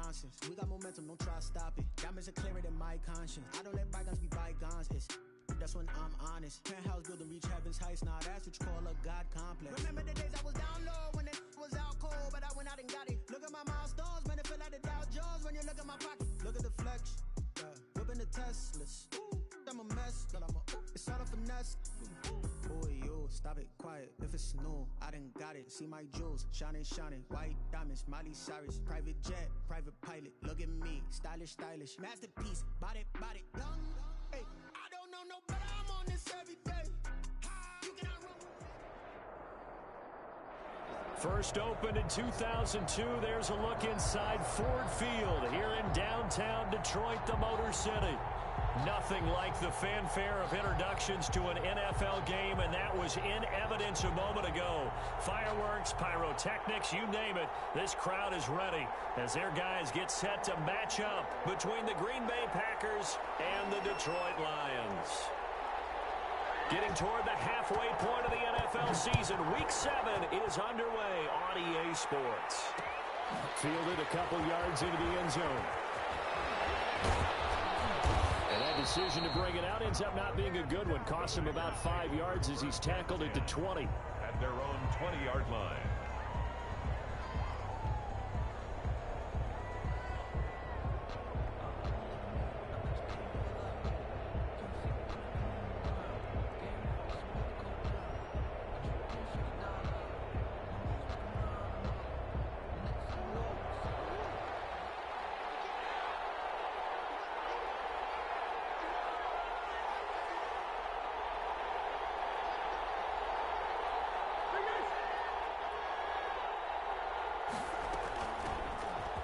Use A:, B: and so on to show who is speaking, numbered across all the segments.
A: nonsense. We got momentum, don't try to stop it. Diamonds are clearer than my conscience. I don't let bygones be bygones. That's when I'm honest. Penthouse building, reach heaven's heights. Now that's what you call a God complex. Remember the days I was down low when it was out cold, but I went out and got it. Look at my milestones, man, it feel like the Dow Jones when you look at my pocket. Look at the flex, yeah. Whipping the Teslas. Ooh, I'm a mess, but it's all a finesse. Boy, you stop it, quiet. If it's new, I done got it. See my jewels, shining, shining. White diamonds, Miley Cyrus. Private jet, private pilot. Look at me, stylish, stylish. Masterpiece, body, young. Hey, I don't know no better. I'm on this every day. You cannot run.
B: First opened in 2002. There's a look inside Ford Field here in downtown Detroit, the Motor City. Nothing like the fanfare of introductions to an NFL game, and that was in evidence a moment ago. Fireworks, pyrotechnics, you name it. This crowd is ready as their guys get set to match up between the Green Bay Packers and the Detroit Lions. Getting toward the halfway point of the NFL season, Week 7 is underway on EA Sports. Fielded a couple yards into the end zone. And that decision to bring it out ends up not being a good one. Costs him about 5 yards as he's tackled at the 20.
C: At their own 20-yard line.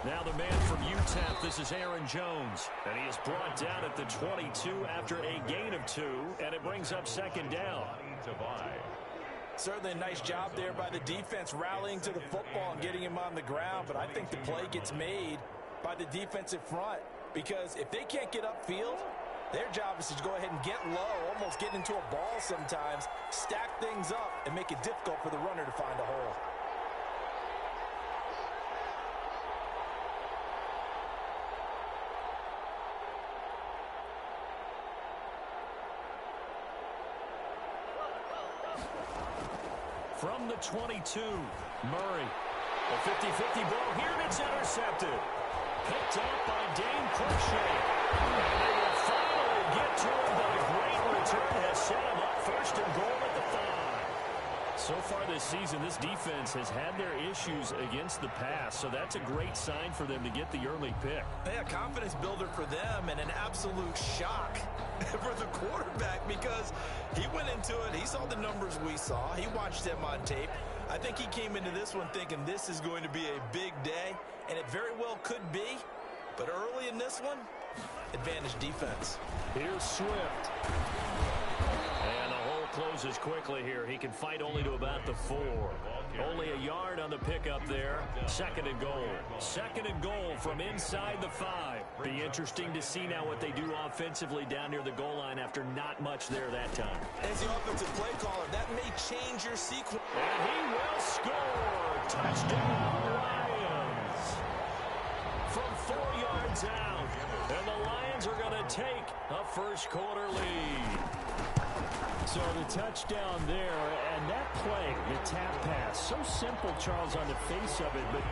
B: Now the man from UTEP, this is Aaron Jones, and he is brought down at the 22 after a gain of 2, and it brings up second down.
D: Certainly a nice job there by the defense rallying to the football and getting him on the ground, but I think the play gets made by the defensive front because if they can't get upfield, their job is to go ahead and get low, almost get into a ball sometimes, stack things up, and make it difficult for the runner to find a hole.
B: From the 22, Murray. A 50-50 ball here, and it's intercepted. Picked up by Dane Cruikshank. And they will finally get to him, but a great return has set him up first and goal at the 5. So far this season, this defense has had their issues against the pass, so that's a great sign for them to get the early pick.
D: Yeah, confidence builder for them and an absolute shock for the quarterback because he went into it. He saw the numbers we saw. He watched them on tape. I think he came into this one thinking this is going to be a big day, and it very well could be. But early in this one, advantage defense.
B: Here's Swift. And the hole closes quickly here. He can fight only to about the 4. Only a yard on the pickup there. Second and goal. Second and goal from inside the 5. Be interesting to see now what they do offensively down near the goal line after not much there that time.
D: As the offensive play caller, that may change your sequence.
B: And he will score. Touchdown, Lions. From 4 yards out. And the Lions are going to take a first quarter lead. So the touchdown there, and that play, the tap pass, so simple, Charles, on the face of it, but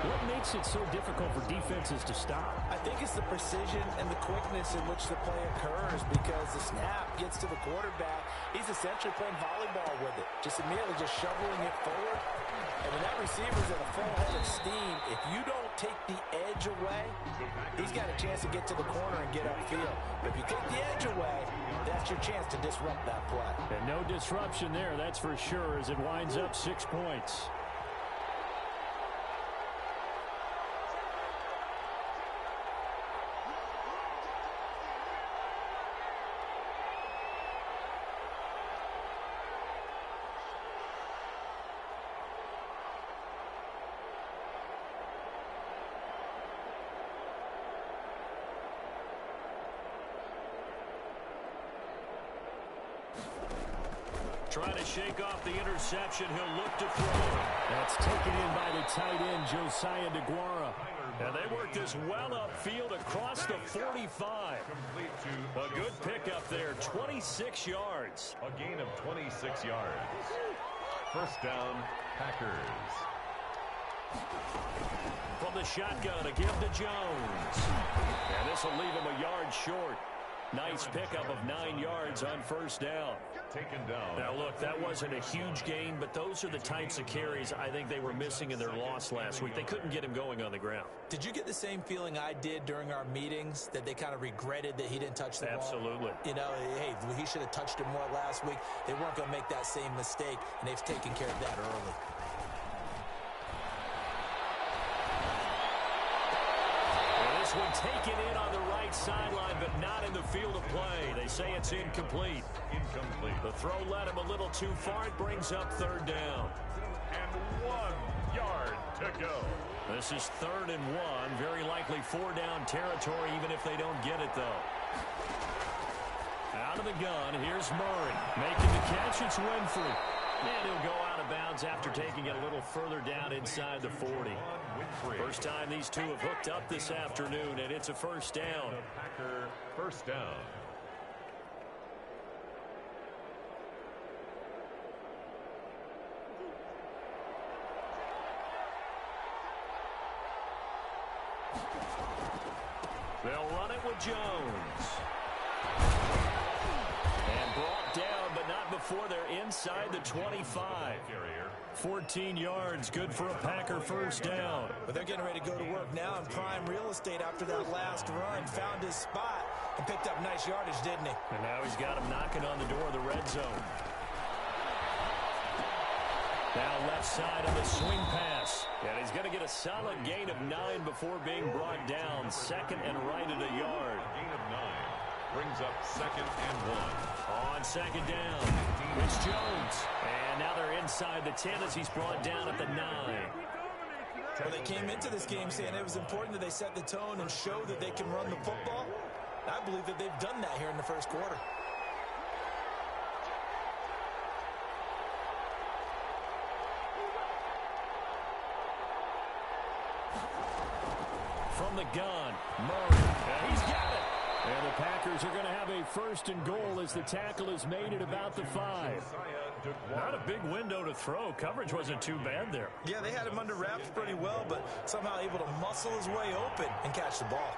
B: what makes it so difficult for defenses to stop?
D: I think it's the precision and the quickness in which the play occurs because the snap gets to the quarterback. He's essentially playing volleyball with it, just immediately just shoveling it forward. And when that receiver's at a full head of steam, if you don't take the edge away, he's got a chance to get to the corner and get upfield. But if you take the edge away, that's your chance to disrupt that play.
B: And no disruption there, that's for sure, as it winds up 6 points. Trying to shake off the interception. He'll look to throw. That's taken in by the tight end, Josiah DeGuara. And they work this well upfield across the 45. A good pickup there, 26 yards.
C: A gain of 26 yards. First down, Packers.
B: From the shotgun, a give to Jones. And this will leave him a yard short. Nice pickup of 9 yards on first down.
C: Taken down.
B: Now, look, that wasn't a huge gain, but those are the types of carries I think they were missing in their loss last week. They couldn't get him going on the ground.
D: Did you get the same feeling I did during our meetings, that they kind of regretted that he didn't touch the ball?
B: Absolutely.
D: You know, hey, he should have touched it more last week. They weren't going to make that same mistake, and they've taken care of that early.
B: This one taken in on the right sideline, but not in the field of play. They say it's incomplete.
C: Incomplete.
B: The throw led him a little too far. It brings up third down.
C: And 1 yard to go.
B: This is 3rd and 1. Very likely 4-down territory, even if they don't get it, though. Out of the gun, here's Murray. Making the catch, it's Winfrey. And he'll go out of bounds after taking it a little further down inside the 40. First time these two have hooked up this afternoon, and it's a first down.
C: Packer first down.
B: They'll run it with Jones. And brought down, but not before they're inside the 25. 14 yards, good for a Packer first down.
D: But they're getting ready to go to work now in prime real estate after that last run. Found his spot and picked up nice yardage, didn't he?
B: And now he's got him knocking on the door of the red zone. Now left side of the swing pass. And he's going to get a solid gain of 9 before being brought down. 2nd and right at a yard.
C: A gain of 9 brings up 2nd and 1.
B: On 2nd down, it's Jones. And now they're inside the 10 as he's brought down at the 9.
D: Well, they came into this game saying it was important that they set the tone and show that they can run the football. I believe that they've done that here in the first quarter.
B: From the gun, Murray. And he's got it. And the Packers are going to have a 1st and goal as the tackle is made at about the 5. Not a big window to throw. Coverage wasn't too bad there.
D: Yeah, they had him under wraps pretty well, but somehow able to muscle his way open and catch the ball.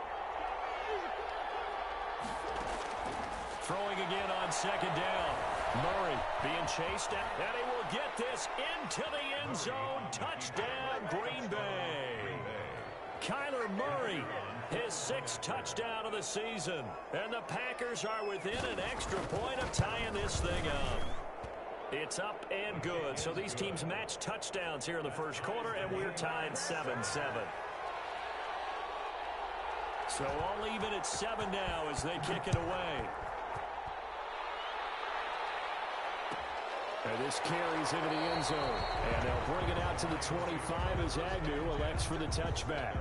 B: Throwing again on 2nd down. Murray being chased at, and he will get this into the end zone. Touchdown, Green Bay. Kyler Murray, his 6th touchdown of the season. And the Packers are within an extra point of tying this thing up. It's up and good. So these teams match touchdowns here in the first quarter, and we're tied 7-7. So all even at 7 now as they kick it away. And this carries into the end zone. And they'll bring it out to the 25 as Agnew elects for the touchback.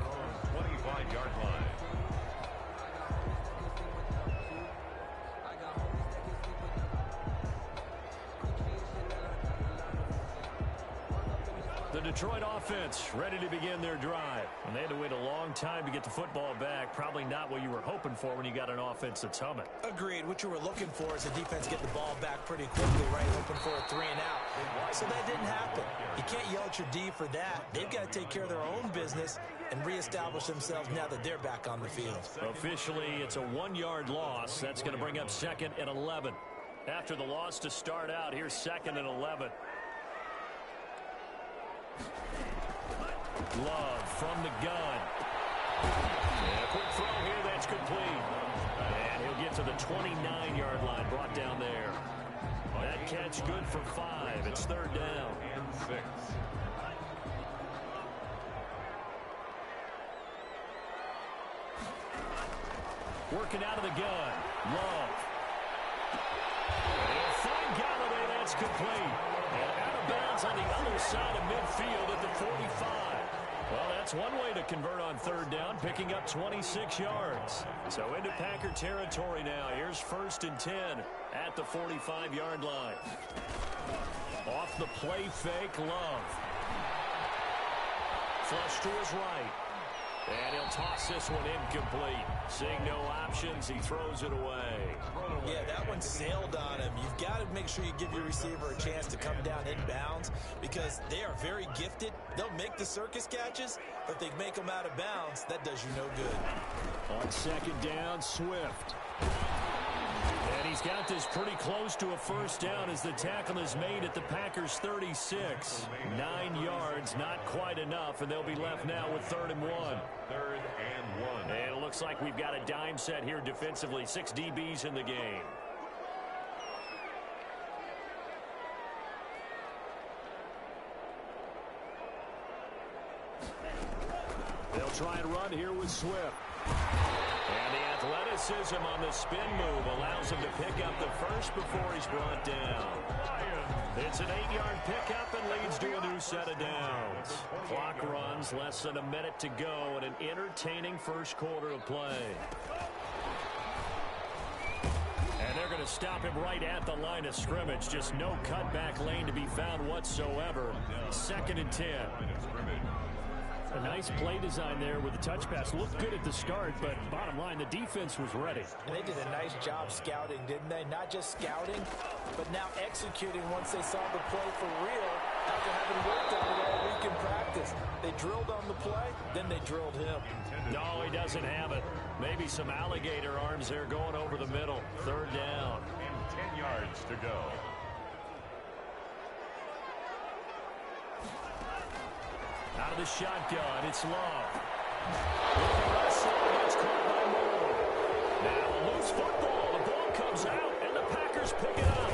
C: 25-yard line.
B: The Detroit offense ready to begin their drive. And they had to wait a long time to get the football back. Probably not what you were hoping for when you got an offense that's humming.
D: Agreed. What you were looking for is the defense get the ball back pretty quickly, right? Hoping for a 3 and out. So that didn't happen. You can't yell at your D for that. They've got to take care of their own business and reestablish themselves now that they're back on the field.
B: Officially, it's a 1-yard loss. That's going to bring up 2nd and 11. After the loss to start out, here's 2nd and 11. Love from the gun. And a quick throw here, that's complete. And he'll get to the 29-yard line, brought down there. That catch good for 5. It's 3rd down.
C: And 6.
B: Working out of the gun. Love. And find Galladay, that's complete. And out of bounds on the other side of midfield at the 45. Well, that's one way to convert on 3rd down, picking up 26 yards. So into Packer territory now. Here's 1st and 10 at the 45-yard line. Off the play fake, Love. Flush to his right. And he'll toss this one incomplete. Seeing no options, he throws it away.
D: Yeah, that one sailed on him. You've got to make sure you give your receiver a chance to come down inbounds because they are very gifted. They'll make the circus catches, but if they make them out of bounds, that does you no good.
B: On second down, Swift. And he's got this pretty close to a first down as the tackle is made at the Packers' 36. 9 yards, not quite enough, and they'll be left now with 3rd and 1.
C: 3rd and 1.
B: And it looks like we've got a dime set here defensively. 6 DBs in the game. They'll try and run here with Swift. And the athleticism on the spin move allows him to pick up the first before he's brought down. It's an 8-yard pickup and leads to a new set of downs. Clock runs, less than a minute to go in an entertaining first quarter of play. And they're going to stop him right at the line of scrimmage. Just no cutback lane to be found whatsoever. 2nd and 10. A nice play design there with the touch pass. Looked good at the start, but bottom line, the defense was ready.
D: And they did a nice job scouting, didn't they? Not just scouting, but now executing once they saw the play for real after having worked on it all week in practice. They drilled on the play, then they drilled him.
B: No, he doesn't have it. Maybe some alligator arms there going over the middle. 3rd down.
C: And 10 yards to go.
B: Out of the shotgun, it's Love. It's caught by Moore. Now a loose football. The ball comes out, and the Packers pick it up.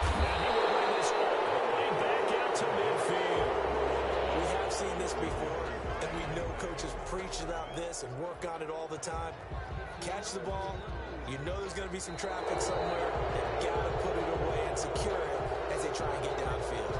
B: And he will bring this all the way back out to midfield.
D: We have seen this before, and we know coaches preach about this and work on it all the time. Catch the ball. You know there's going to be some traffic somewhere. They've got to put it away and secure it as they try and get downfield.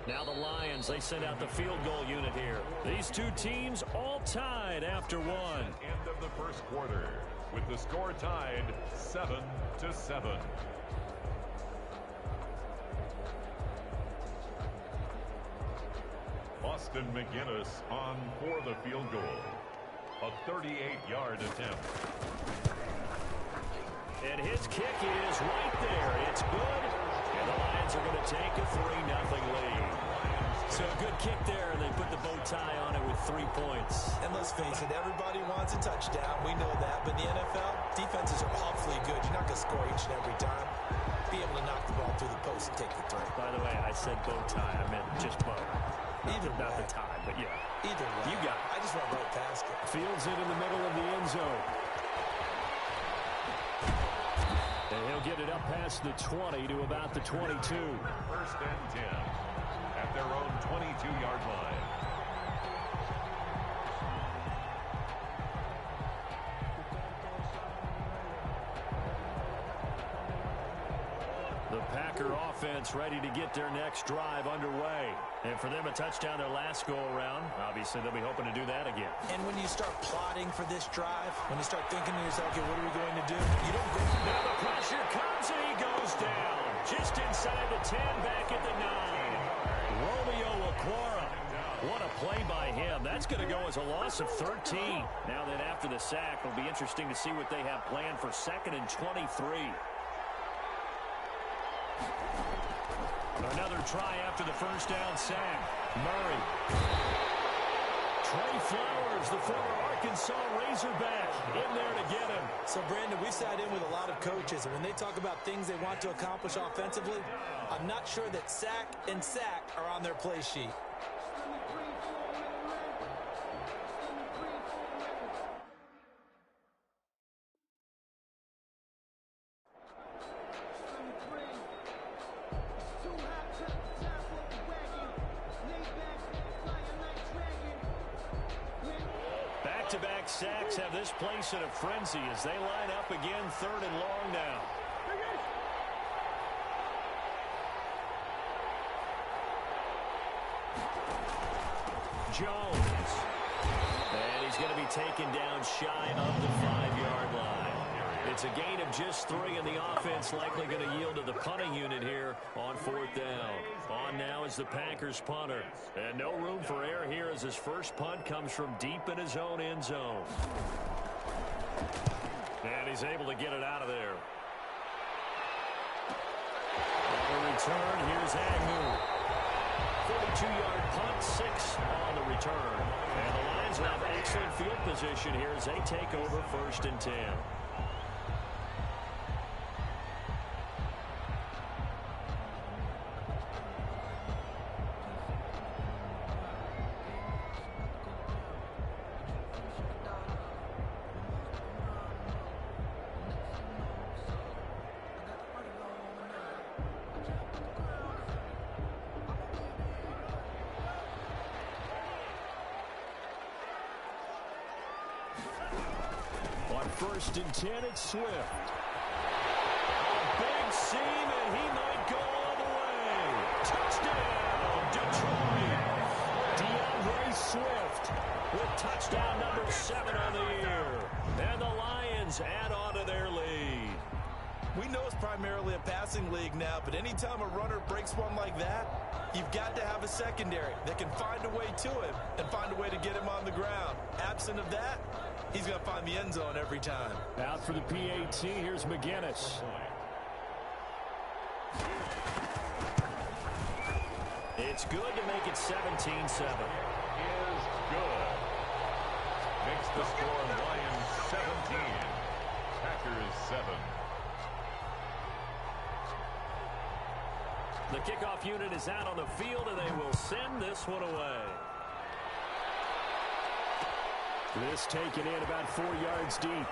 B: Now the Lions, they send out the field goal unit here. These two teams all tied after one.
C: End of the first quarter with the score tied 7-7. Austin McGinnis on for the field goal. A 38-yard attempt.
B: And his kick is right there. It's good. And the Lions are going to take a 3-0 lead. So a good kick there, and they put the bow tie on it with 3 points.
D: And let's face it, everybody wants a touchdown. We know that. But in the NFL, defenses are awfully good. You're not going to score each and every time. Be able to knock the ball through the post and take the 3.
B: By the way, I said bow tie. I meant just bow. Not the tie, but yeah.
D: Either way.
B: You got it.
D: I just went right past it.
B: Fields it in the middle of the end zone. And he'll get it up past the 20 to about the 22.
C: 1st and 10 at their own 22-yard line.
B: The Packer offense ready to get their next drive underway. And for them, a touchdown their last go-around. Obviously, they'll be hoping to do that again.
D: And when you start plotting for this drive, when you start thinking to yourself, okay, what are we going to do? You don't go.
B: Now the pressure comes, and he goes down. Just inside the 10, back at the 9. Romeo Okwara. What a play by him. That's going to go as a loss of 13. Now that after the sack, it'll be interesting to see what they have planned for 2nd and 23. Another try after the first down sack. Murray. Trey Flowers, the former Arkansas Razorback, in there to get him.
D: So, Brandon, we sat in with a lot of coaches, and when they talk about things they want to accomplish offensively, I'm not sure that sack and sack are on their play sheet.
B: back-to-back sacks have this place in a frenzy as they line up again, 3rd and long now. Jones. And he's going to be taken down shy of the 5-yard line. It's a gain of just 3, and the offense likely going to yield to the punting unit here on 4th down. On now is the Packers punter. And no room for error here as his first punt comes from deep in his own end zone. And he's able to get it out of there. On the return, here's Agnew. 42-yard punt, 6 on the return. And the Lions will have excellent field position here as they take over 1st and 10. On 1st and 10, it's Swift. A big seam, and he might go all the way. Touchdown, Detroit. DeAndre Swift with touchdown number 7 on the year. And the Lions add on to their lead.
D: We know it's primarily a passing league now, but anytime a runner breaks one like that, you've got to have a secondary that can find a way to him and find a way to get him on the ground. Absent of that, he's going to find the end zone every time.
B: Out for the PAT, here's McGinnis. It's good to make it 17-7.
C: Is good. Makes the score Lions 17. Packers 7.
B: The kickoff unit is out on the field, and they will send this one away. This taken in about 4 yards deep.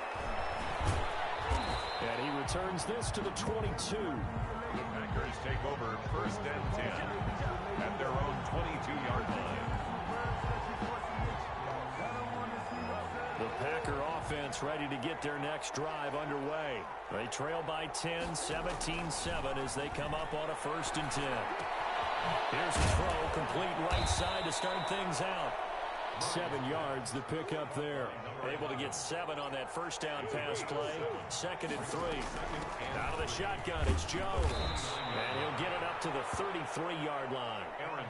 B: And he returns this to the 22.
C: The Packers take over 1st and 10 at their own 22-yard line.
B: The Packer offense ready to get their next drive underway. They trail by 10, 17-7 as they come up on a 1st and 10. Here's a throw, complete right side to start things out. 7 yards, the pickup there. Able to get 7 on that 1st down pass play. 2nd and 3. Out of the shotgun, it's Jones. And he'll get it up to the 33-yard line.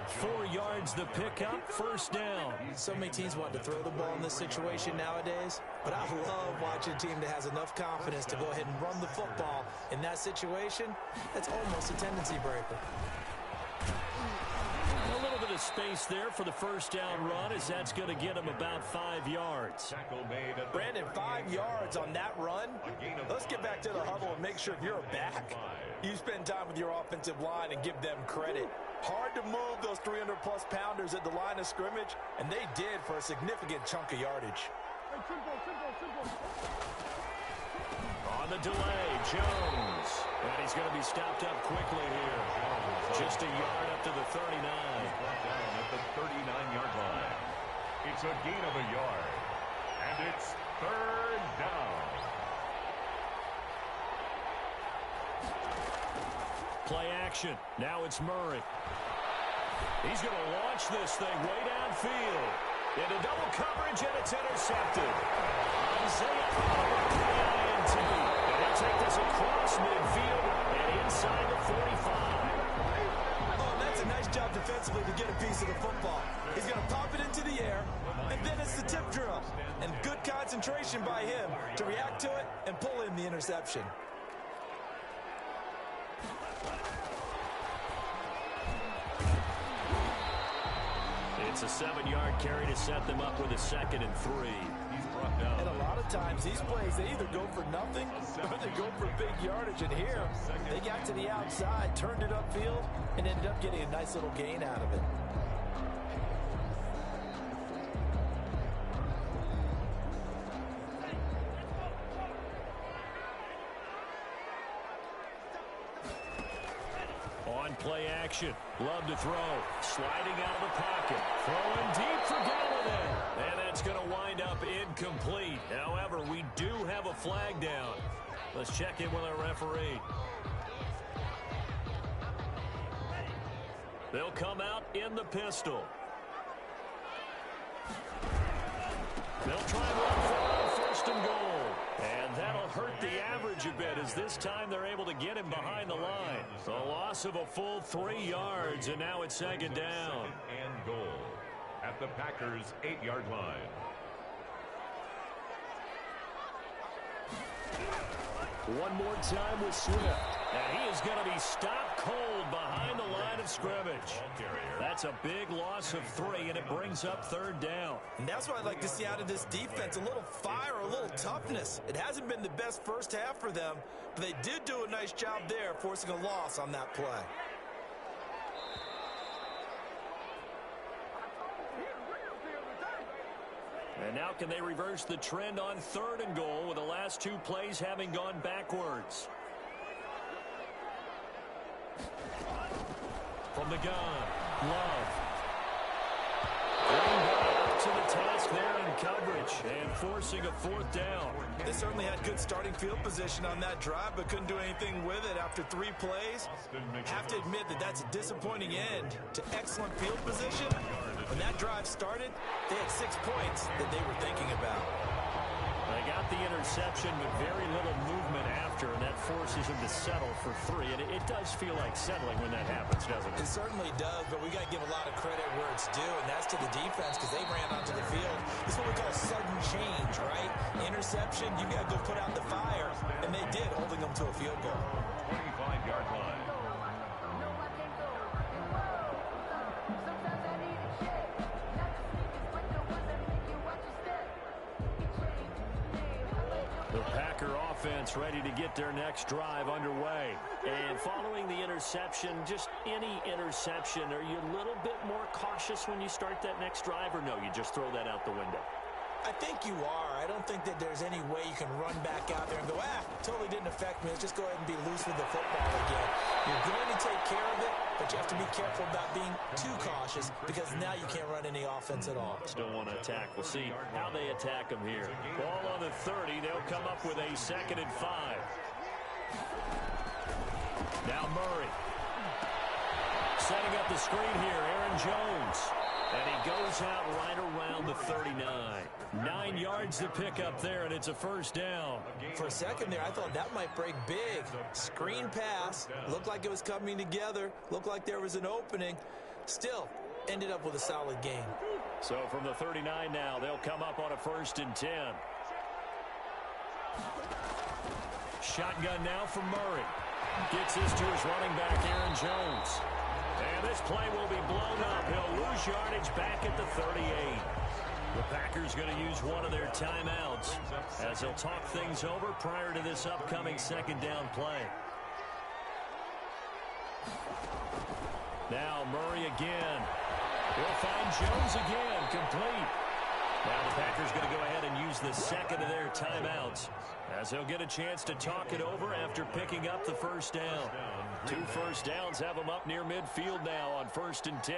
B: 4 yards, the pickup, 1st down.
D: So many teams want to throw the ball in this situation nowadays, but I love watching a team that has enough confidence to go ahead and run the football in that situation. That's almost a tendency breaker.
B: A little bit of space there for the 1st down run as that's going to get him about 5 yards.
D: Brandon, 5 yards on that run. Let's get back to the huddle and make sure if you're a back, you spend time with your offensive line and give them credit. Hard to move those 300-plus pounders at the line of scrimmage, and they did for a significant chunk of yardage.
B: On the delay, Jones. And he's going to be stopped up quickly here. Just a yard up to the 39.
C: Down at the 39-yard line. It's a gain of a yard. And it's 3rd down.
B: Play action. Now it's Murray. He's going to launch this thing way downfield. Into double coverage, and it's intercepted. Isaiah Howard for the INT. And he'll take this across midfield and inside the 45.
D: Oh, that's a nice job defensively to get a piece of the football. He's going to pop it into the air, and then it's the tip drill. And good concentration by him to react to it and pull in the interception.
B: It's a 7-yard carry to set them up with a 2nd and 3.
C: He's brought down.
D: And a lot of times these plays, they either go for nothing or they go for big yardage. And here, they got to the outside, turned it upfield, and ended up getting a nice little gain out of it.
B: On play action. Love to throw. Sliding out of the pocket. Throwing deep for Galladay. And that's going to wind up incomplete. However, we do have a flag down. Let's check in with our referee. They'll come out in the pistol. They'll try and run for first and goal. And that'll hurt the average a bit as this time they're able to get him behind the line. The loss of a full 3 yards, and now it's second down.
C: And goal at the Packers' 8-yard line.
B: One more time with Swift. And he is going to be stopped cold behind the line of scrimmage. That's a big loss of 3, and it brings up third down.
D: And that's what I'd like to see out of this defense, a little fire, a little toughness. It hasn't been the best first half for them, but they did do a nice job there forcing a loss on that play.
B: And now can they reverse the trend on third and goal with the last 2 plays having gone backwards? From the gun, Love. Up to the task there in coverage and forcing a fourth down.
D: They certainly had good starting field position on that drive, but couldn't do anything with it after 3 plays. Have to admit that that's a disappointing end to excellent field position. When that drive started, they had 6 points that they were thinking about.
B: They got the interception, but very little movement after, and that forces him to settle for 3. And it does feel like settling when that happens, doesn't it?
D: It certainly does, but we got to give a lot of credit where it's due, and that's to the defense because they ran onto the field. This is what we call sudden change, right? Interception, you got to go put out the fire, and they did, holding them to a field goal.
C: 25-yard line.
B: Offense ready to get their next drive underway. And following the interception, just any interception, are you a little bit more cautious when you start that next drive, or no, you just throw that out the window?
D: I think you are. I don't think that there's any way you can run back out there and go, totally didn't affect me. Let's just go ahead and be loose with the football again. You're going to take care of it, but you have to be careful about being too cautious because now you can't run any offense at all.
B: Still want to attack. We'll see how they attack them here. Ball on the 30. They'll come up with a 2nd and 5. Now Murray. Setting up the screen here, Aaron Jones. And he goes out right around the 39. 9 yards to pick up there, and it's a first down.
D: For a second there, I thought that might break big. Screen pass. Looked like it was coming together. Looked like there was an opening. Still, ended up with a solid game.
B: So from the 39 now, they'll come up on a 1st and 10. Shotgun now from Murray. Gets this to his running back, Aaron Jones. And this play will be blown up. He'll lose yardage back at the 38. The Packers going to use one of their timeouts as they'll talk things over prior to this upcoming 2nd down play. Now Murray again. We'll find Jones again, complete. Now the Packers going to go ahead and use the 2nd of their timeouts as they'll get a chance to talk it over after picking up the 1st down. 2 first downs have them up near midfield now on 1st and 10.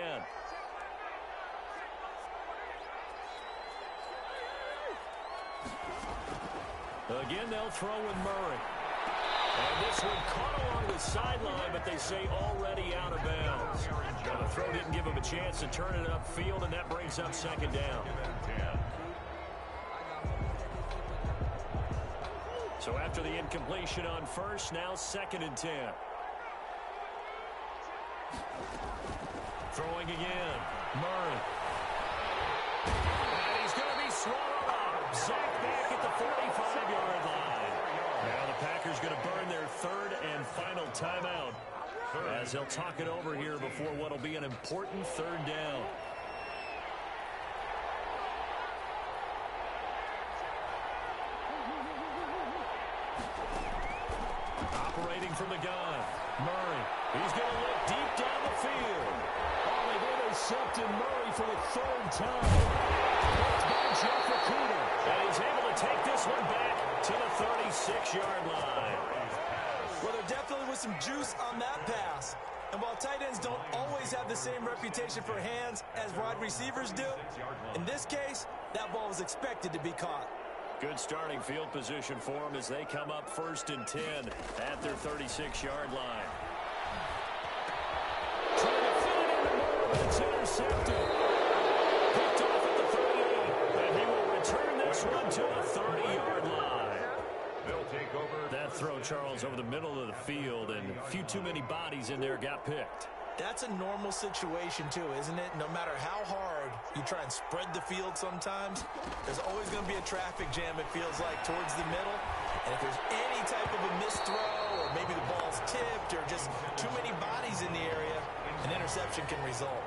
B: Again, they'll throw with Murray. And this one caught along the sideline, but they say already out of bounds. Now the throw didn't give him a chance to turn it upfield, and that brings up 2nd down. So after the incompletion on 1st, now 2nd and 10. Throwing again. Murray. And he's going to be swallowed up. Sacked back at the 45-yard line. Now the Packers going to burn their 3rd and final timeout as they'll talk it over here before what will be an important 3rd down. Operating from the gun. Murray. He's going to look deep down the field. Oh, they've intercepted Murray for the 3rd time. It's by Jeff Okuda. And he's able to take this one back to the 36-yard line.
D: Well, there definitely was some juice on that pass. And while tight ends don't always have the same reputation for hands as wide receivers do, in this case, that ball was expected to be caught.
B: Good starting field position for them as they come up 1st and 10 at their 36-yard line. Trying to fit it in the middle, but it's intercepted. Picked off at the 38, and he will return this one to the 30-yard line.
C: They'll take over.
B: That throw, Charles, over the middle of the field, and a few too many bodies in there got picked.
D: That's a normal situation, too, isn't it? No matter how hard you try and spread the field sometimes, there's always going to be a traffic jam, it feels like, towards the middle. And if there's any type of a missed throw, or maybe the ball's tipped, or just too many bodies in the area, an interception can result.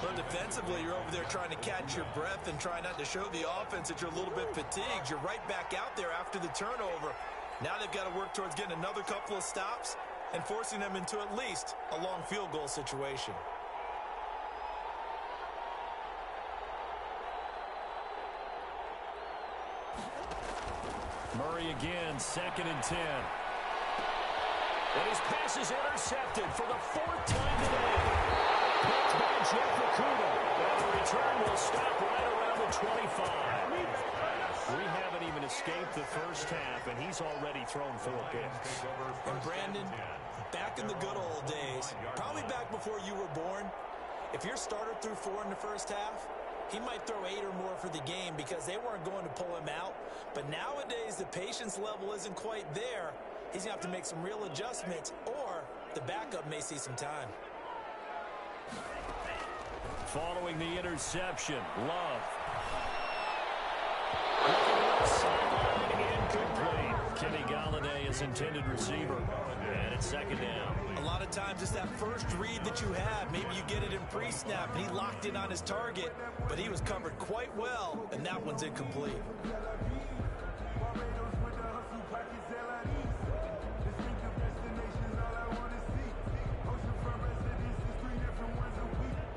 D: But defensively, you're over there trying to catch your breath and try not to show the offense that you're a little bit fatigued. You're right back out there after the turnover. Now they've got to work towards getting another couple of stops and forcing them into at least a long field goal situation.
B: Murray again, 2nd and 10. And his pass is intercepted for the 4th time today. Picked by Jeff Okuda. And the return will stop right around the 25. We haven't even escaped the first half, and he's already thrown 4 picks.
D: And Brandon, back in the good old days, probably back before you were born, if your starter threw 4 in the first half, he might throw 8 or more for the game because they weren't going to pull him out. But nowadays, the patience level isn't quite there. He's going to have to make some real adjustments, or the backup may see some time.
B: Following the interception, Love. Sideline incomplete. Kenny Galladay is intended receiver. And it's 2nd down.
D: A lot of times it's that first read that you have. Maybe you get it in pre-snap, and he locked in on his target, but he was covered quite well, and that one's incomplete.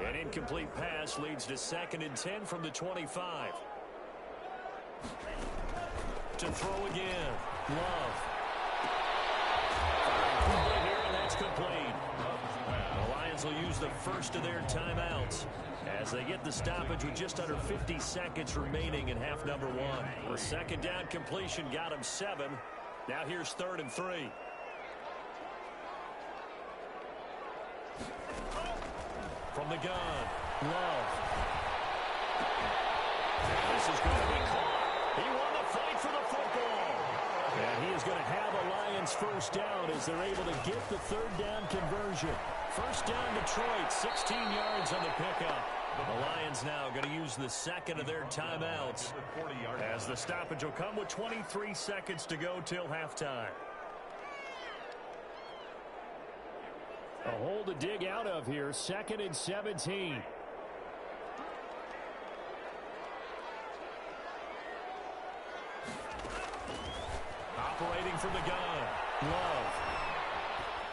B: An incomplete pass leads to 2nd and 10 from the 25. To throw again. Love. Here, and that's complete. The Lions will use the first of their timeouts as they get the stoppage with just under 50 seconds remaining in half number 1. The 2nd down completion got him 7. Now here's 3rd and 3. From the gun, Love. This is going to be caught. He won the fight for the football. And he is going to have a Lions first down as they're able to get the 3rd down conversion. First down Detroit, 16 yards on the pickup. The Lions now going to use the 2nd of their timeouts as the stoppage will come with 23 seconds to go till halftime. A hole to dig out of here, 2nd and 17. Operating from the gun, Love.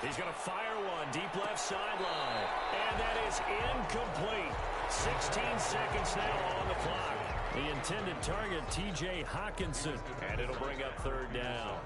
B: He's going to fire one, deep left sideline. And that is incomplete. 16 seconds now on the clock. The intended target, T.J. Hawkinson. And it'll bring up 3rd down.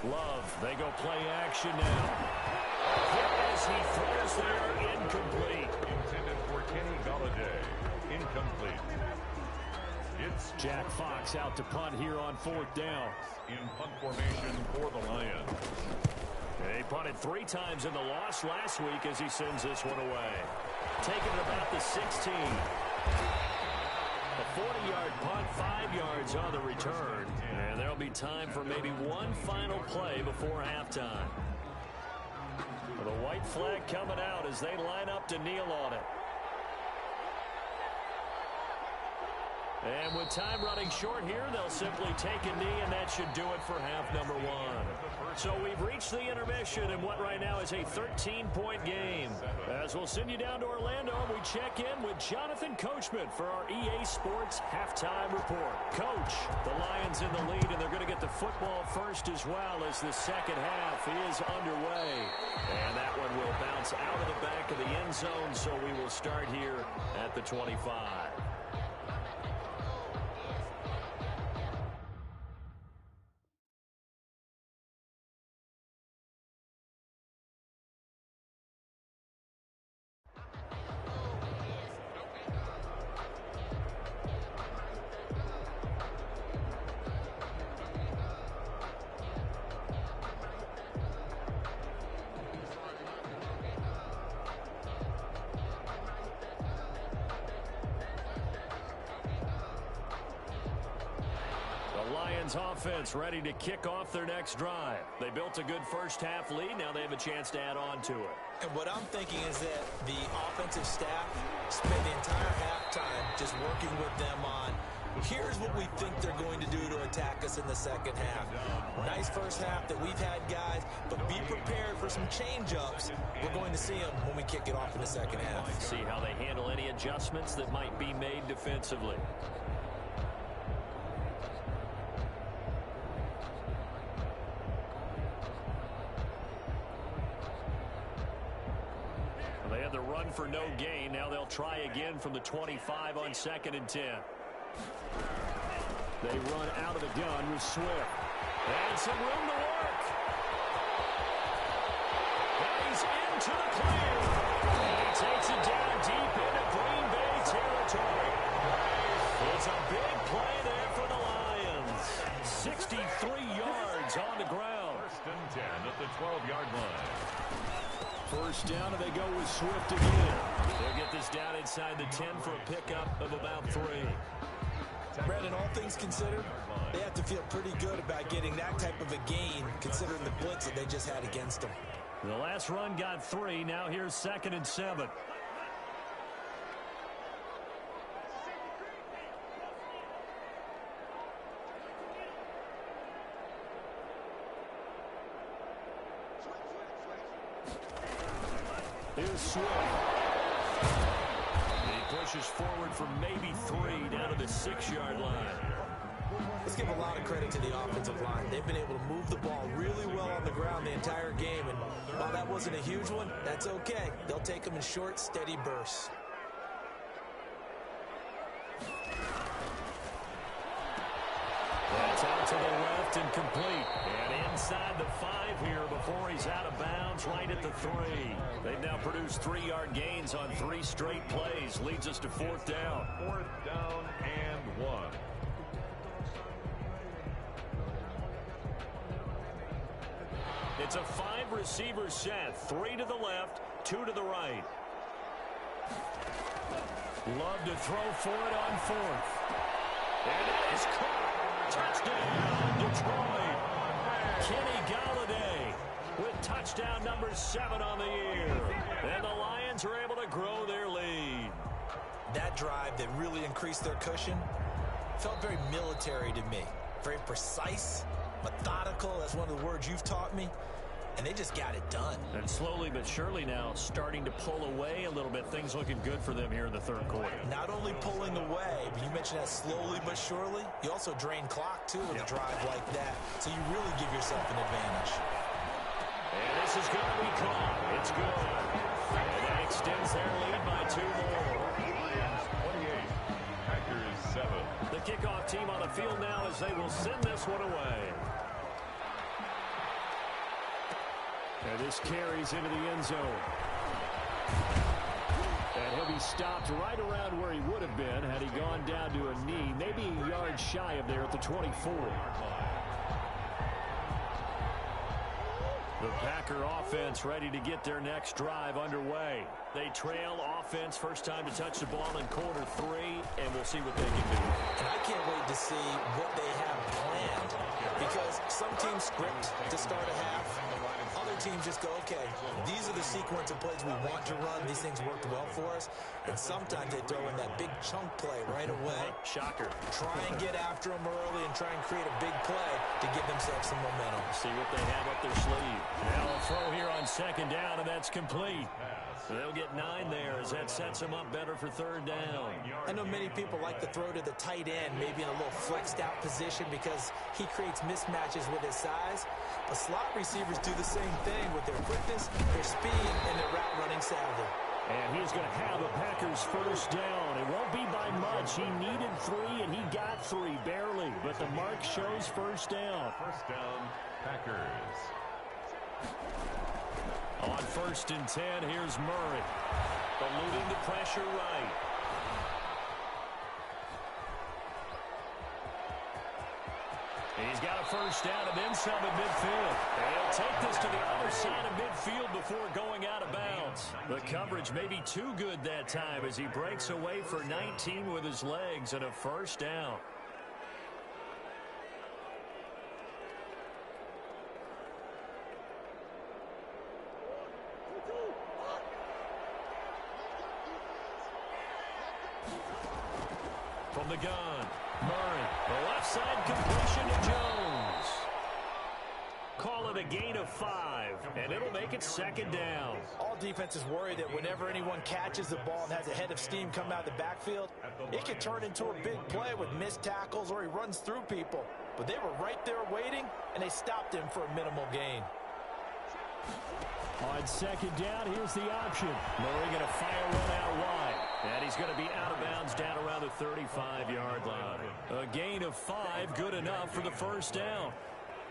B: Love, they go play action now. Hit as he throws there, incomplete.
C: Intended for Kenny Galladay. Incomplete. It's
B: Jack Fox out to punt here on 4th down.
C: in punt formation for the Lions.
B: He punted 3 times in the loss last week as he sends this one away. Taking it about the 16. A 40-yard punt, 5 yards on the return. And there'll be time for maybe one final play before halftime. The white flag coming out as they line up to kneel on it. And with time running short here, they'll simply take a knee, and that should do it for half number one. So we've reached the intermission in what right now is a 13-point game. As we'll send you down to Orlando, we check in with Jonathan Coachman for our EA Sports Halftime Report. Coach, the Lions in the lead, and they're going to get the football first as well as the second half is underway. And that one will bounce out of the back of the end zone, so we will start here at the 25. Offense ready to kick off their next drive. They built a good first half lead. Now they have a chance to add on to it.
D: And what I'm thinking is that the offensive staff spent the entire halftime just working with them on, here's what we think they're going to do to attack us in the second half. Nice first half that we've had, guys, but be prepared for some change-ups. We're going to see them when we kick it off in the second half.
B: See how they handle any adjustments that might be made defensively. For no gain. Now they'll try again from the 25 on 2nd and 10. They run out of the gun with Swift. And some room to work. Now he's into the clear. And he takes it down deep into Green Bay territory. It's a big play there for the Lions. 63 yards on the ground.
C: 1st and 10 at the 12-yard line.
B: First down, and they go with Swift again. They'll get this down inside the 10 for a pickup of about 3.
D: Brandon, all things considered, they have to feel pretty good about getting that type of a gain, considering the blitz that they just had against them.
B: The last run got 3. Now here's 2nd and 7. Here's Swift. He pushes forward for maybe 3 down to the 6-yard line.
D: Let's give a lot of credit to the offensive line. They've been able to move the ball really well on the ground the entire game. And while that wasn't a huge one, that's okay. They'll take them in short, steady bursts.
B: That's out to the left and complete. And inside the 5 here before he's out of bounds, right at the 3. They've now produced 3-yard gains on 3 straight plays. Leads us to 4th down.
C: 4th down and 1.
B: It's a 5-receiver set. 3 to the left, 2 to the right. Love to throw for it on 4th. And it is caught. Touchdown, Detroit. Kenny Golladay with touchdown number 7 on the year. And the Lions are able to grow their lead.
D: That drive that really increased their cushion felt very military to me. Very precise, methodical. That's one of the words you've taught me. And they just got it done.
B: And slowly but surely now starting to pull away a little bit. Things looking good for them here in the 3rd quarter.
D: Not only pulling away, but you mentioned that slowly but surely. You also drain clock, too, with a drive like that. So you really give yourself an advantage.
B: And this is going to be caught. It's good. And that extends their lead by 2 more.
C: Lions 28, Packers 7.
B: The kickoff team on the field now as they will send this one away. And this carries into the end zone. And he'll be stopped right around where he would have been had he gone down to a knee, maybe a yard shy of there at the 24. The Packer offense ready to get their next drive underway. They trail offense, first time to touch the ball in quarter 3, and we'll see what they can do.
D: And I can't wait to see what they have planned, because some teams script to start a half. Other teams just go, okay, these are the sequence of plays we want to run. These things worked well for us. And sometimes they throw in that big chunk play right away.
B: Shocker.
D: Try and get after them early and try and create a big play to give themselves some momentum.
B: See what they have up their sleeve. Now a throw here on second down, and that's complete. They'll get 9 there as that sets them up better for third down.
D: I know many people like to throw to the tight end, maybe in a little flexed out position because he creates mismatches with his size. But slot receivers do the same thing with their quickness, their speed, and their route running savvy.
B: And he's going to have a Packers first down. It won't be by much. He needed 3, and he got 3, barely. But the mark shows first down.
C: First down, Packers.
B: On 1st and 10, here's Murray. Eluding the pressure right. He's got a first down and then some at midfield. And he'll take this to the other side of midfield before going out of bounds. The coverage may be too good that time as he breaks away for 19 with his legs and a first down. From the gun, Murray, the left side completion to Jones. Call it a gain of 5, and it'll make it second down.
D: All defenses worry that whenever anyone catches the ball and has a head of steam come out of the backfield, it can turn into a big play with missed tackles or he runs through people. But they were right there waiting, and they stopped him for a minimal gain.
B: On second down, here's the option. Murray going to fire one out wide. And he's going to be out of bounds down around the 35-yard line. A gain of 5, good enough for the first down.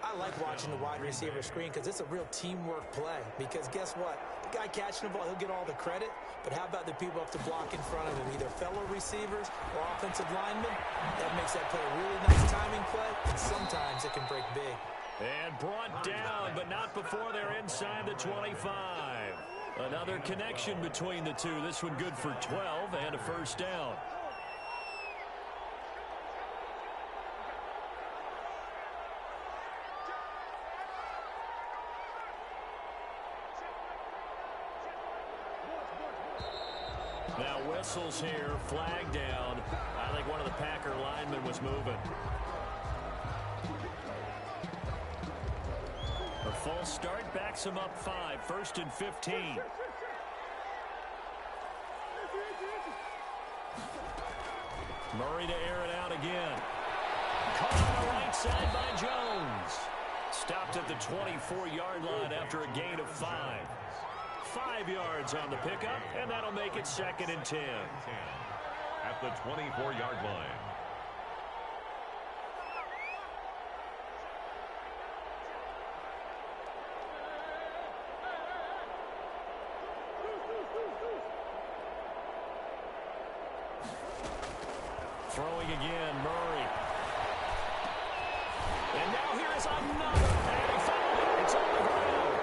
D: I like watching the wide receiver screen because it's a real teamwork play. Because guess what? The guy catching the ball, he'll get all the credit. But how about the people up to block in front of him, either fellow receivers or offensive linemen? That makes that play a really nice timing play, and sometimes it can break big.
B: And brought down, but not before they're inside the 25. Another connection between the two. This one good for 12 and a first down. Now whistles here, flag down. I think one of the Packer linemen was moving. A false start backs him up 5, 1st and 15. Murray to air it out again. Caught on the right side by Jones. Stopped at the 24-yard line after a gain of 5. 5 yards on the pickup, and that'll make it 2nd and 10.
C: At the 24-yard line.
B: Throwing again, Murray. And now here is another. And he found it. It's on the ground.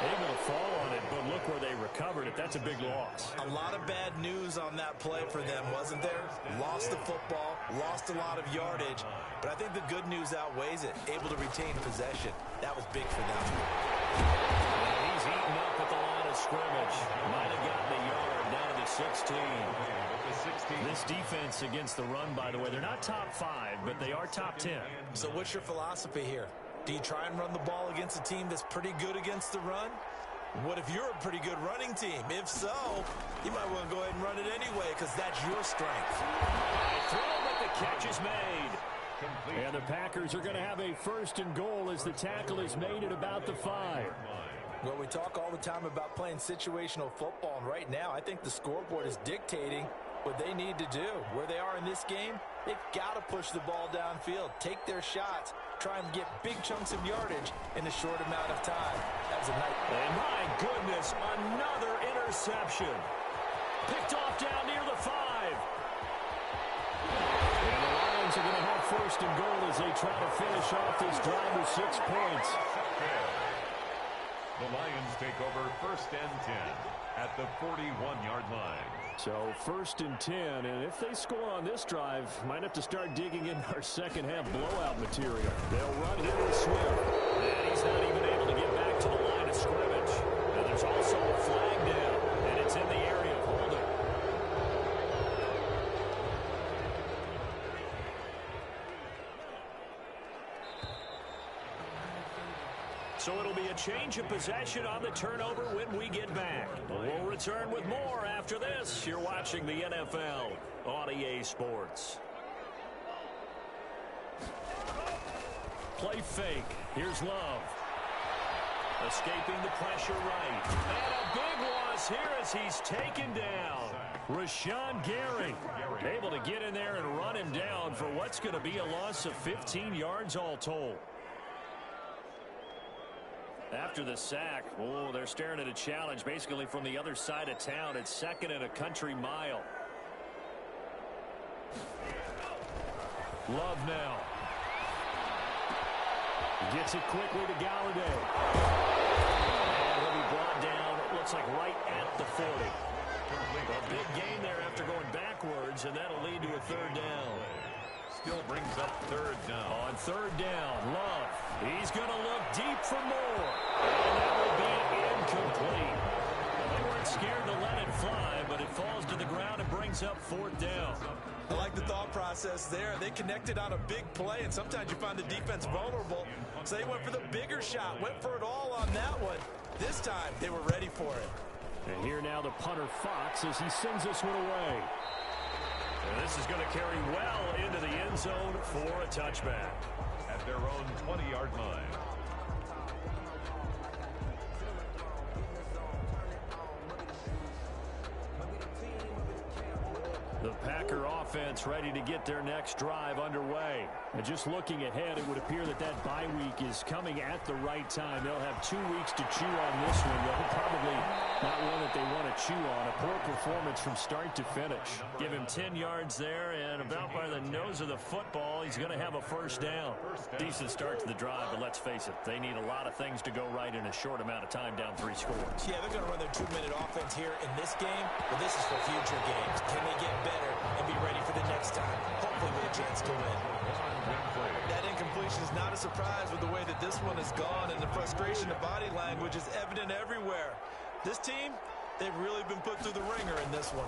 B: Able to fall on it, but look where they recovered it. That's a big loss.
D: A lot of bad news on that play for them, wasn't there? Lost the football, lost a lot of yardage, but I think the good news outweighs it. Able to retain possession. That was big for them.
B: And he's eaten up at the line of scrimmage. Might have gotten a yard down to the 16. This defense against the run, by the way, they're not top 5, but they are top 10.
D: So what's your philosophy here? Do you try and run the ball against a team that's pretty good against the run? What if you're a pretty good running team? If so, you might want to go ahead and run it anyway because that's your strength.
B: Throw, but the catch is made. And the Packers are going to have a 1st and goal as the tackle is made at about the 5.
D: Well, we talk all the time about playing situational football, and right now I think the scoreboard is dictating what they need to do. Where they are in this game, they've got to push the ball downfield, take their shots, try and get big chunks of yardage in a short amount of time. That was a night.
B: And my goodness, another interception. Picked off down near the 5. And the Lions are going to have 1st and goal as they try to finish off this drive with 6 points.
C: The Lions take over 1st and 10 at the 41-yard line.
B: So 1st and 10, and if they score on this drive, might have to start digging in our second half blowout material. They'll run here with Swift. And he's not even able to get back to the line of scrimmage. And there's also a flag down, and it's in the area of holding. So it'll be a change of possession on the turnover when we get back. We'll return with more after this. You're watching the NFL on EA Sports. Play fake. Here's Love. Escaping the pressure right. And a big loss here as he's taken down. Rashawn Gary able to get in there and run him down for what's going to be a loss of 15 yards all told. After the sack, oh, they're staring at a challenge basically from the other side of town. It's 2nd and a country mile. Love now. Gets it quickly to Galladay. And he'll be brought down, it looks like right at the 40. A big gain there after going backwards, and that'll lead to a 3rd down.
C: Still brings up 3rd down.
B: On 3rd down, Love. He's going to look deep for more. And that will be incomplete. Well, they weren't scared to let it fly, but it falls to the ground and brings up 4th down.
D: I like the thought process there. They connected on a big play, and sometimes you find the defense vulnerable. So they went for the bigger shot, went for it all on that one. This time, they were ready for it.
B: And here now the punter Fox as he sends this one away. And this is going to carry well into the end zone for a touchback.
C: At their own 20-yard line.
B: The Packer offense ready to get their next drive underway. And just looking ahead, it would appear that that bye week is coming at the right time. They'll have 2 weeks to chew on this one. They'll probably not one that they want to chew on. A poor performance from start to finish. Give him 10 yards there, and about by the nose of the football, he's going to have a 1st down. Decent start to the drive, but let's face it, they need a lot of things to go right in a short amount of time down 3 scores.
D: Yeah, they're going to run their 2-minute offense here in this game, but this is for future games. Can they get better and be ready for the next time? Hopefully with a chance to win. That incompletion is not a surprise with the way that this one has gone, and the frustration, the body language is evident everywhere. This team, they've really been put through the ringer in this one.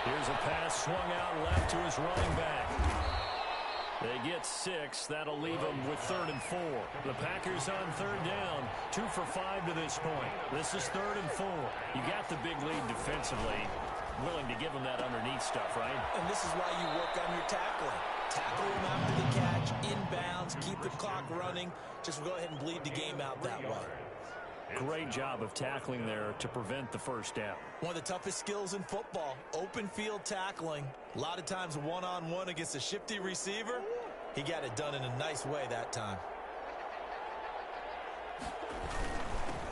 B: Here's a pass swung out left to his running back. They get 6. That'll leave them with 3rd and 4. The Packers on 3rd down. 2 for 5 to this point. This is 3rd and 4. You got the big lead defensively. Willing to give them that underneath stuff, right?
D: And this is why you work on your tackling. Tackle them after the catch, inbounds, keep the clock running. Just go ahead and bleed the game out that way.
B: Great job of tackling there to prevent the 1st down.
D: One of the toughest skills in football, open field tackling. A lot of times one-on-one against a shifty receiver. He got it done in a nice way that time.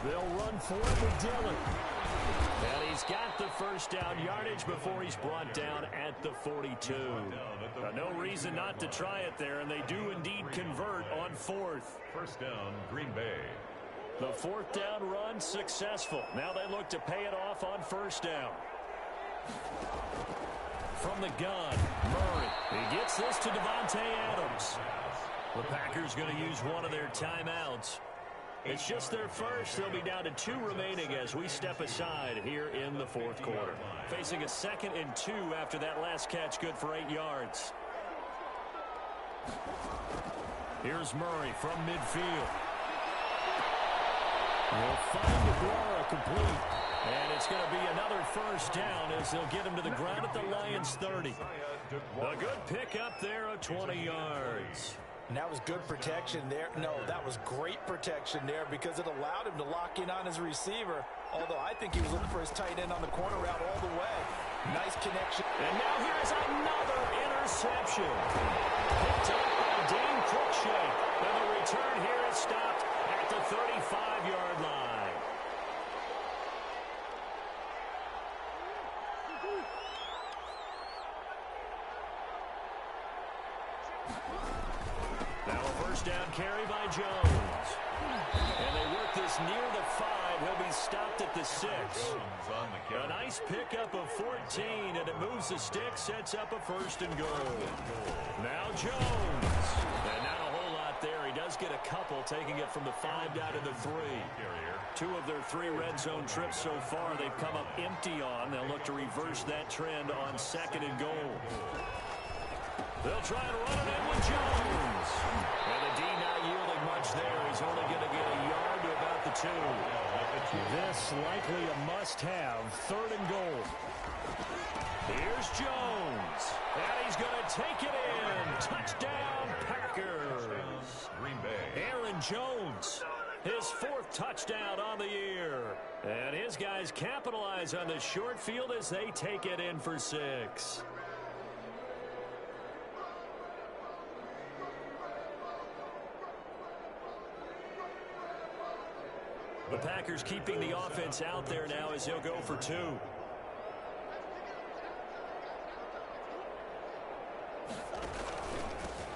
B: They'll run for it with Dillon. And he's got the 1st down yardage before he's brought down at the 42. No reason not to try it there, and they do indeed convert on 4th.
C: 1st down, Green Bay.
B: The 4th down run successful. Now they look to pay it off on 1st down. From the gun, Murray. He gets this to Devontae Adams. The Packers going to use one of their timeouts. It's just their first. They'll be down to 2 remaining as we step aside here in the 4th quarter. Facing a 2nd and 2 after that last catch, good for 8 yards. Here's Murray from midfield. Will find Aguara complete. And it's going to be another 1st down as they'll get him to the ground at the Lions 30. A good pickup there of 20 yards.
D: And that was good protection there. No, that was great protection there because it allowed him to lock in on his receiver. Although I think he was looking for his tight end on the corner route all the way. Nice connection.
B: And now here's another interception. Picked up by Dane Cruikshank. And the return here is stopped at the 35-yard line. Now a 1st down carry by Jones. And they work this is near the 5. He'll be stopped at the 6. A nice pickup of 14, and it moves the stick, sets up a 1st and goal. Now Jones. And not a whole lot there. He does get a couple, taking it from the 5 down to the 3. 2 of their 3 red zone trips so far they've come up empty on. They'll look to reverse that trend on 2nd and goal. They'll try and run it in with Jones. And the D not yielding much there. He's only going to get a yard to about the 2. This likely a must-have. 3rd and goal. Here's Jones. And he's going to take it in. Touchdown, Packers.
C: Green Bay.
B: Aaron Jones, his 4th touchdown on the year. And his guys capitalize on the short field as they take it in for 6. The Packers keeping the offense out there now as he'll go for 2.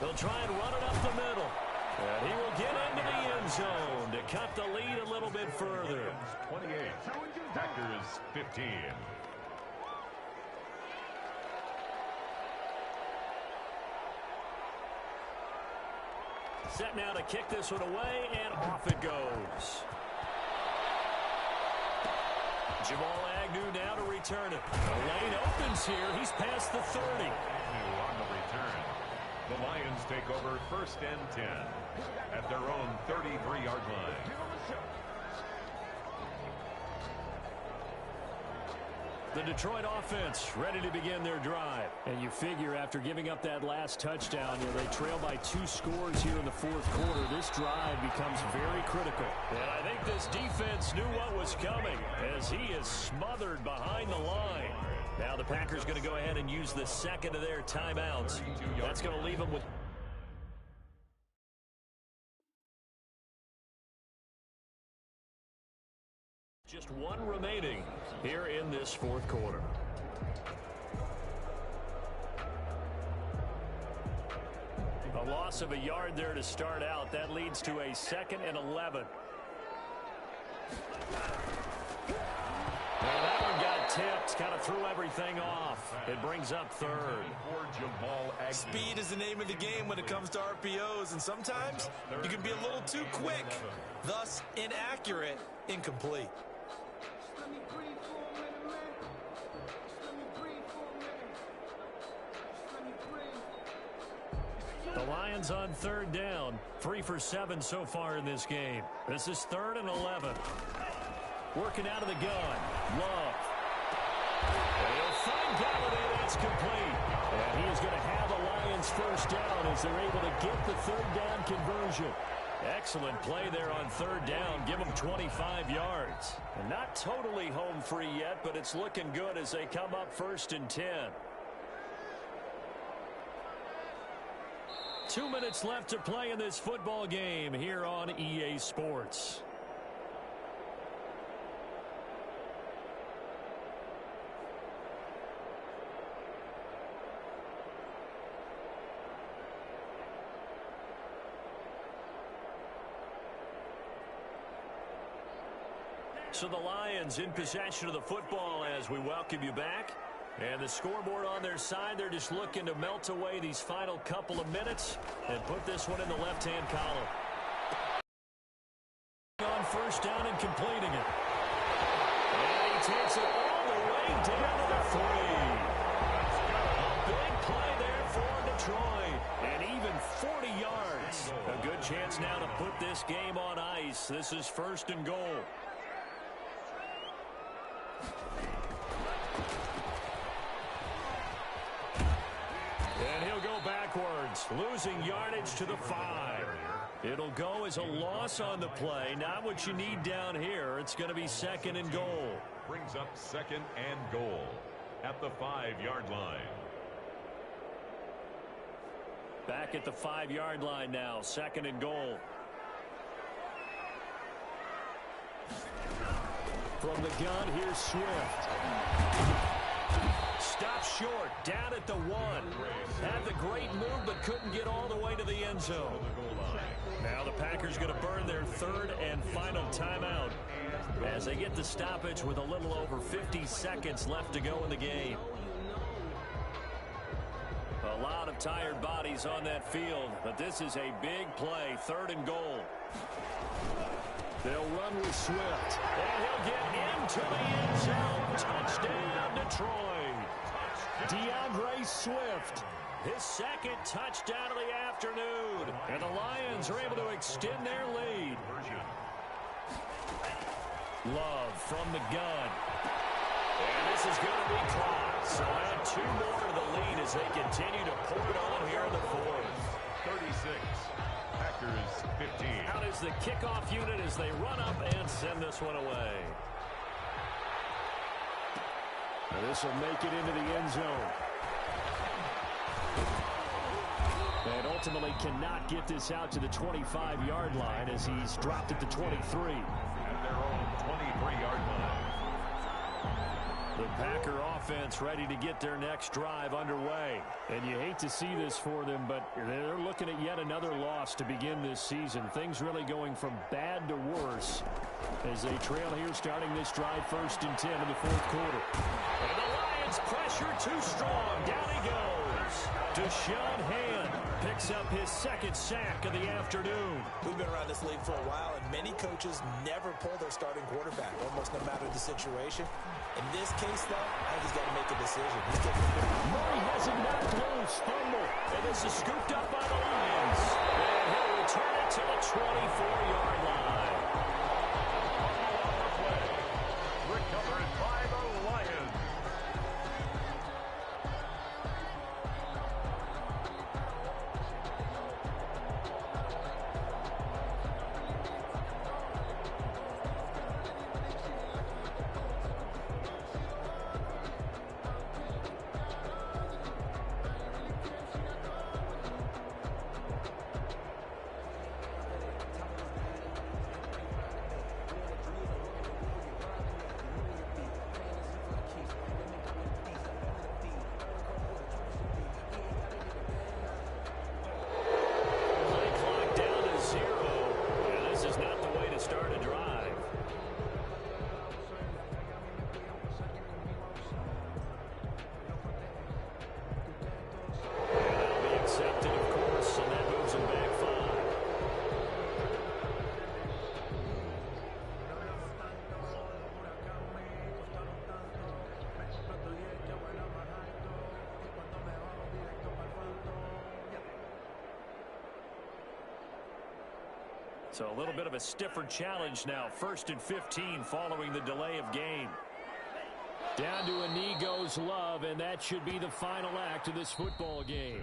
B: They'll try and run it up the middle. And he will get into the end zone to cut the lead a little bit further.
C: 28. Packers 15.
B: Set now to kick this one away, and off it goes. Jamal Agnew now to return it. The lane opens here. He's past the 30.
C: Agnew on the return. The Lions take over 1st and 10 at their own 33-yard line.
B: The Detroit offense ready to begin their drive. And you figure after giving up that last touchdown, they trail by 2 scores here in the 4th quarter. This drive becomes very critical. And I think this defense knew what was coming as he is smothered behind the line. Now the Packers going to go ahead and use the 2nd of their timeouts. That's going to leave them with just 1 remaining here in this 4th quarter. A loss of a yard there to start out. That leads to a 2nd and 11. Well, that one got tipped. Kind of threw everything off. It brings up 3rd.
D: Speed is the name of the game when it comes to RPOs, and sometimes you can be a little too quick, thus inaccurate, incomplete.
B: The Lions on 3rd down. 3 for 7 so far in this game. This is 3rd and 11. Working out of the gun. Love. They'll find Galladay. That's complete. And he is going to have a Lions 1st down as they're able to get the 3rd down conversion. Excellent play there on 3rd down. Give them 25 yards. And not totally home free yet, but it's looking good as they come up 1st and 10. 2 minutes left to play in this football game here on EA Sports. So the Lions in possession of the football as we welcome you back. And the scoreboard on their side, they're just looking to melt away these final couple of minutes and put this one in the left-hand column. On 1st down and completing it. And he takes it all the way down to the 3. A big play there for Detroit. And even 40 yards. A good chance now to put this game on ice. This is 1st and goal. And he'll go backwards, losing yardage to the 5. It'll go as a loss on the play. Not what you need down here. It's going to be 2nd and goal.
C: Brings up 2nd and goal at the 5-yard line.
B: Back at the 5-yard line now, 2nd and goal. From the gun, here's Swift. Stop short, down at the 1. Had the great move, but couldn't get all the way to the end zone. Now the Packers going to burn their third and final timeout as they get the stoppage with a little over 50 seconds left to go in the game. A lot of tired bodies on that field, but this is a big play, 3rd and goal. They'll run with Swift, and he'll get into the end zone. Touchdown, Detroit. DeAndre Swift, his 2nd touchdown of the afternoon. And the Lions are able to extend their lead. Love from the gun. And this is going to be caught. So add 2 more to the lead as they continue to pour it on here in the 4th.
C: 36. Packers 15.
B: Out is the kickoff unit as they run up and send this one away. And this will make it into the end zone. And ultimately cannot get this out to the 25-yard line as he's dropped at the 23.
C: At their own 23-yard line.
B: The Packer offense ready to get their next drive underway. And you hate to see this for them, but they're looking at yet another loss to begin this season. Things really going from bad to worse as they trail here starting this drive 1st and 10 in the 4th quarter. And the Lions pressure too strong. Down he goes. Deshaun Hand picks up his 2nd sack of the afternoon.
D: We've been around this league for a while, and many coaches never pull their starting quarterback, almost no matter the situation. In this case, though, I think he's got to make a decision.
B: Murray has it knocked loose. Fumble. And this is scooped up by the Lions. And he'll return it to the 24-yard line.
C: Recovered by the Lions.
B: So a little bit of a stiffer challenge now. 1st and 15 following the delay of game. Down to a knee goes Love, and that should be the final act of this football game.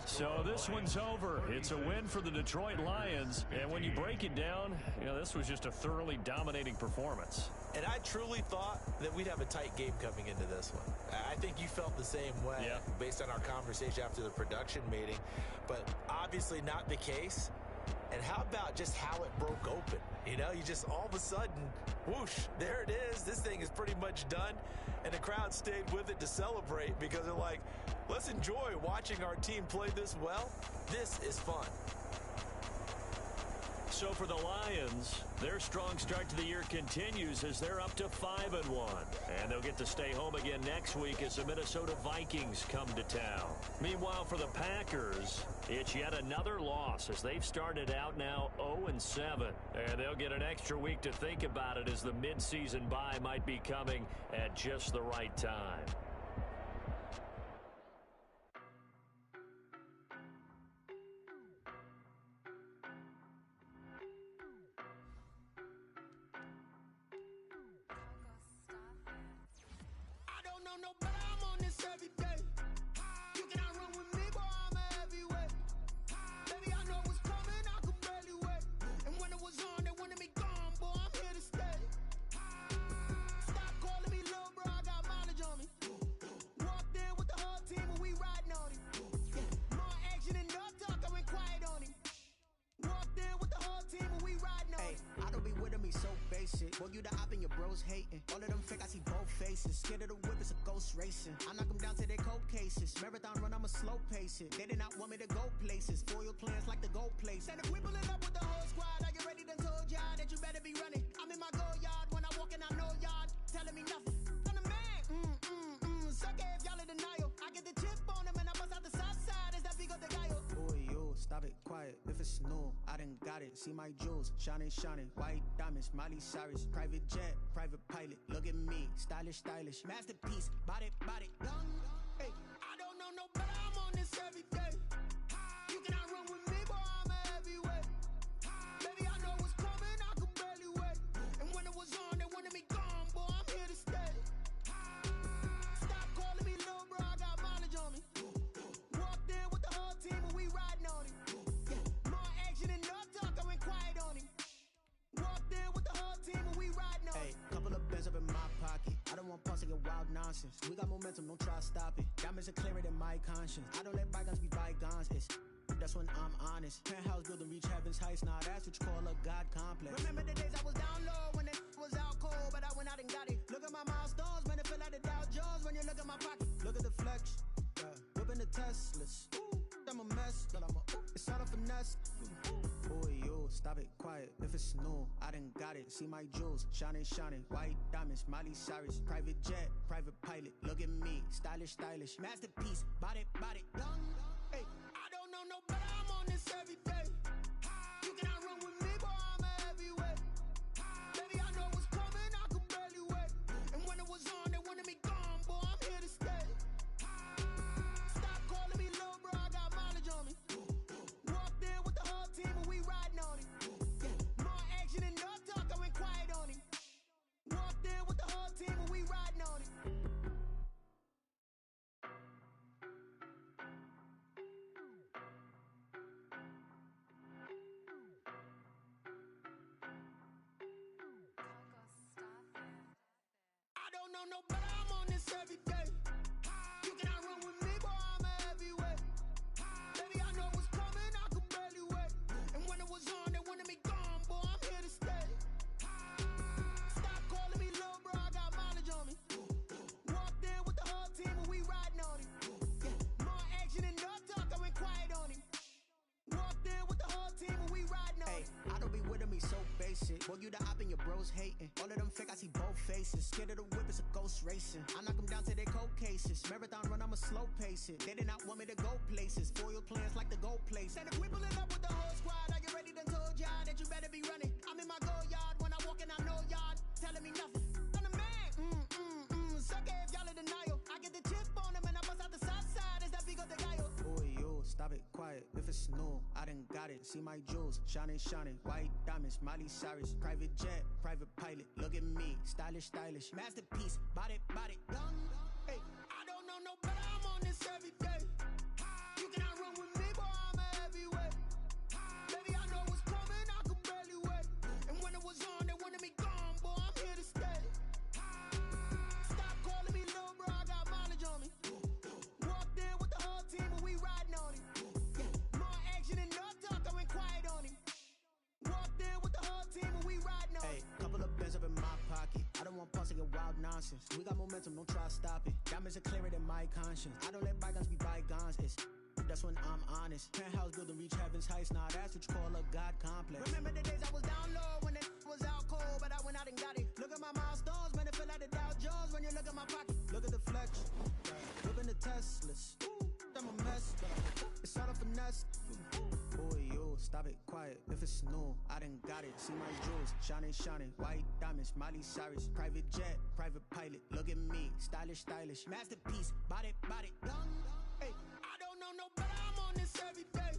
B: So this one's over. It's a win for the Detroit Lions. And when you break it down, you know, this was just a thoroughly dominating performance.
D: And I truly thought that we'd have a tight game coming into this one. I think you felt the same way based on our conversation after the production meeting. But obviously not the case. And how about just how it broke open? You know, you just all of a sudden, whoosh, there it is. This thing is pretty much done. And the crowd stayed with it to celebrate because they're like, let's enjoy watching our team play this well. This is fun.
B: So for the Lions, their strong start to the year continues as they're up to 5-1. And they'll get to stay home again next week as the Minnesota Vikings come to town. Meanwhile, for the Packers, it's yet another loss as they've started out now 0-7. And they'll get an extra week to think about it as the midseason bye might be coming at just the right time.
A: ghost racing. I knock them down to their cold cases. Marathon run, I'ma slow pace it. They did not want me to go places. Foil plans like the gold place. And if we pulling up with the whole squad, are you ready? Done told y'all that you better be running. I'm in my go yard when I walk in, I know y'all telling me nothing. I'm the man. Suck it if y'all in denial. I get the chip on them and I bust out the south side. Is that Vigo de Gallo? Boy, yo, stop it, quiet. If it's new, I done got it. See my jewels, shining, shining. White diamonds, Miley Cyrus. Private jet, private pilot. Look at me, stylish, stylish. Masterpiece, body, body. Young, hey, I don't know no better. I'm on this every day. You cannot run with me, boy, I'm a heavyweight. Baby, I know what's coming, I could barely wait. And when it was on, they wanted me gone, boy, I'm here to stay. Stop calling me little bro, I got mileage on me. Walked in with the whole team and we riding on him. More action and no talk, I went quiet on him. Walked in with the whole team and we riding on him. Hey, couple of bends up in my pocket. I don't want pause to get wild nonsense. We got momentum, don't try to stop it. Diamonds are clearer than my conscience. I don't let bygones be bygones. That's when I'm honest. Penthouse building reach heaven's heights. Now that's what you call a God complex. Remember the days I was down low when it was out cold, but I went out and got it. Look at my milestones, man, it feel like the Dow Jones when you look at my pocket. Look at the flex, whipping the Teslas. I'm a mess, but it's all a finesse. Boy, yo, stop it, quiet. If it's new, I done got it. See my jewels, shining, shining. White diamonds, Miley Cyrus. Private jet, private pilot. Look at me, stylish, stylish. Masterpiece, body, body. Young, hey, I don't know no better. I'm on this every day. You cannot run with me, boy, I'm a heavyweight. Baby, I know what's coming, I could barely wait. And when it was on, they wanted me gone, boy, I'm here to stay. Stop calling me little bro, I got mileage on me. Walked in with the whole team and we riding on him. More action and no talk, I went quiet on him. Walked in with the whole team and we riding on him. I don't know no better, I'm on this every day. You cannot run with me, boy, I'm a heavyweight. Baby, I know what's coming, I could barely wait. And when it was on, they wanted me gone, boy, I'm here to stay. Stop calling me little bro, I got mileage on me. Walked in with the whole team and we riding on him. More action and no talk, I went quiet on him. Walked in with the whole team and we riding on him. I don't be with me so basic. Boy, you the op and your bros hating. All of them fake, I see both faces. Scared of the whip, it's a ghost racing. I knock them down to their cold cases. Marathon run, I'ma slow pace it. They did not want me to go places. Foil plans like the gold place. And if we pulling up with the whole squad, are you ready? Done told y'all that you better be running. I'm in my go yard when I walk in, I know y'all telling me nothing. I'm the man. Suck it if y'all in denial. I get the chip on them and I bust out the south side. Is that Vigo de Gallo? Boy, yo, stop it, quiet. If it's new, I done got it. See my jewels, shining, shining. White diamonds, Miley Cyrus. Private jet, private pilot. Look at me, stylish, stylish. Masterpiece, body, body. Young, hey, I don't know no better. I'm on this every day. You cannot run with me, boy, I'm a heavyweight. Baby, I know what's coming, I could barely wait. And when it was on, they wanted me gone, boy, I'm here to stay. Stop calling me little bro, I got mileage on me. Walked in with the whole team and we riding on him. More action and no talk, I went quiet on him. Walked in with the whole team and we riding on him. Hey, couple of bends up in my pocket. I don't want pause to get wild nonsense. We got momentum, don't try to stop it. Diamonds are clearer than my conscience. I don't let bygones be bygones. That's when I'm honest. Penthouse building reach heaven's heights. Now that's what you call a God complex. Remember the days I was down low when it was out cold, but I went out and got it. Look at my milestones, man, it feel like the Dow Jones when you look at my pocket. Look at the flex, whipping the Teslas. I'm a mess, it's all a finesse. Boy, yo, stop it, quiet. If it's new, I done got it. See my jewels, shining, shining. White diamonds, Miley Cyrus. Private jet, private pilot. Look at me, stylish, stylish. Masterpiece, body, body. Young, hey, I don't know no better. I'm on this every day.